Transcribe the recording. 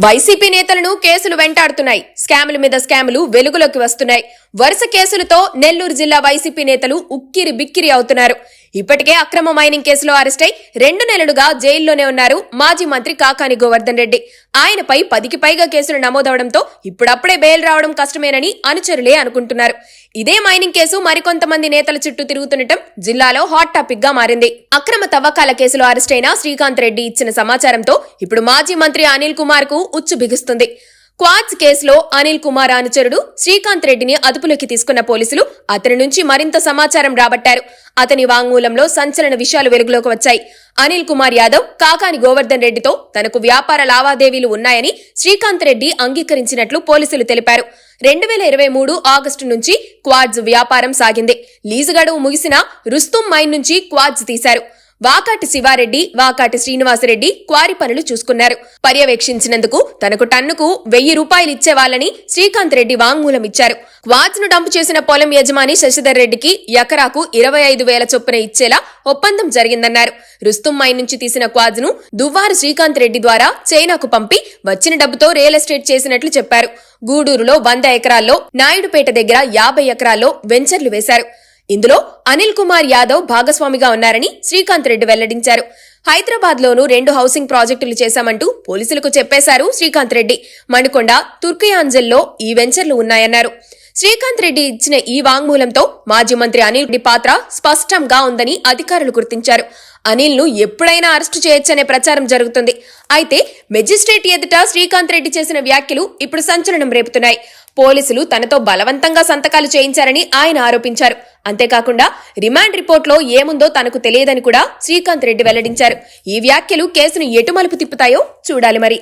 YCP నేతలను కేసులు వెంటాడుతున్నాయి. స్కాముల మీద స్కాములు వెలుగులోకి వస్తున్నాయి. వరుస కేసులతో నెల్లూరు జిల్లా వైసీపీ నేతలు ఉక్కిరి బిక్కిరి అవుతున్నారు. ఇప్పటికే అక్రమ మైనింగ్ కేసులో అరెస్టై 2 నెలలుగా జైల్లోనే ఉన్నారు మాజీ మంత్రి కాకాని గోవర్ధన్ రెడ్డి. ఆయనపై 10కి పైగా కేసులు నమోదవడంతో ఇప్పుడప్పుడే బెయిల్ రావడం కష్టమేనని అనుచరులే అనుకుంటున్నారు. ఇదే మైనింగ్ కేసు మరికొంతమంది నేతల చుట్టూ తిరుగుతుండటం జిల్లాలో హాట్ టాపిక్ గా మారింది. అక్రమ తవ్వకాల కేసులో అరెస్టైన శ్రీకాంత్ రెడ్డి ఇచ్చిన సమాచారంతో ఇప్పుడు మాజీ మంత్రి అనిల్ కుమార్ కు ఉచ్చు బిగుస్తుంది. క్వాడ్స్ కేసులో అనిల్ కుమార్ అనుచరుడు శ్రీకాంత్ రెడ్డిని అదుపులోకి తీసుకున్న పోలీసులు అతని నుంచి మరింత సమాచారం రాబట్టారు. అతని వాంగ్మూలంలో సంచలన విషయాలు వెలుగులోకి వచ్చాయి. అనిల్ కుమార్ యాదవ్ కాకాని గోవర్ధన్ రెడ్డితో తనకు వ్యాపార లావాదేవీలు ఉన్నాయని శ్రీకాంత్ రెడ్డి అంగీకరించినట్లు పోలీసులు తెలిపారు. 2023 ఆగస్టు నుంచి క్వాడ్స్ వ్యాపారం సాగింది. లీజు గడువు ముగిసిన రుస్తుం మైన్ నుంచి క్వాడ్స్ తీశారు. వాకాటి శివారెడ్డి, వాకాటి శ్రీనివాసరెడ్డి క్వారీ పనులు చూసుకున్నారు. పర్యవేక్షించినందుకు తనకు టన్నుకు 1000 రూపాయలు ఇచ్చేవాళ్లని శ్రీకాంత్ రెడ్డి వాంగ్మూలం ఇచ్చారు. క్వాడ్స్ ను డంపు చేసిన పొలం యజమాని శశిధర్ రెడ్డికి ఎకరాకు 25,000 చొప్పున ఇచ్చేలా ఒప్పందం జరిగిందన్నారు. రుస్తుం మైన్ నుంచి తీసిన క్వాడ్స్ ను దువ్వారు శ్రీకాంత్ రెడ్డి ద్వారా చైనాకు పంపి వచ్చిన డబ్బుతో రియల్ ఎస్టేట్ చేసినట్లు చెప్పారు. గూడూరులో 100 ఎకరాల్లో, నాయుడుపేట దగ్గర 50 ఎకరాల్లో వెంచర్లు వేశారు. ఇందులో అనిల్ కుమార్ యాదవ్ భాగస్వామిగా ఉన్నారని శ్రీకాంత్ రెడ్డి వెల్లడించారు. హైదరాబాద్ లోనూ 2 హౌసింగ్ ప్రాజెక్టులు చేశామంటూ పోలీసులకు చెప్పేశారు శ్రీకాంత్ రెడ్డి. మణికొండ, తుర్కయాంజల్లో ఈ వెంచర్లు ఉన్నాయన్నారు. శ్రీకాంత్ రెడ్డి ఇచ్చిన ఈ వాంగ్మూలంతో మాజీ మంత్రి అనిల్ రెడ్డి పాత్ర స్పష్టంగా ఉందని అధికారులు గుర్తించారు. అనిల్ ను ఎప్పుడైనా అరెస్టు చేయొచ్చనే ప్రచారం జరుగుతుంది. అయితే మెజిస్ట్రేట్ ఎదుట శ్రీకాంత్ రెడ్డి చేసిన వ్యాఖ్యలు ఇప్పుడు సంచలనం రేపుతున్నాయి. పోలీసులు తనతో బలవంతంగా సంతకాలు చేయించారని ఆయన ఆరోపించారు. అంతేకాకుండా రిమాండ్ రిపోర్ట్లో ఏముందో తనకు తెలియదని కూడా శ్రీకాంత్ రెడ్డి వెల్లడించారు. ఈ వ్యాఖ్యలు కేసును ఎటు మలుపు తిప్పుతాయో చూడాలి మరి.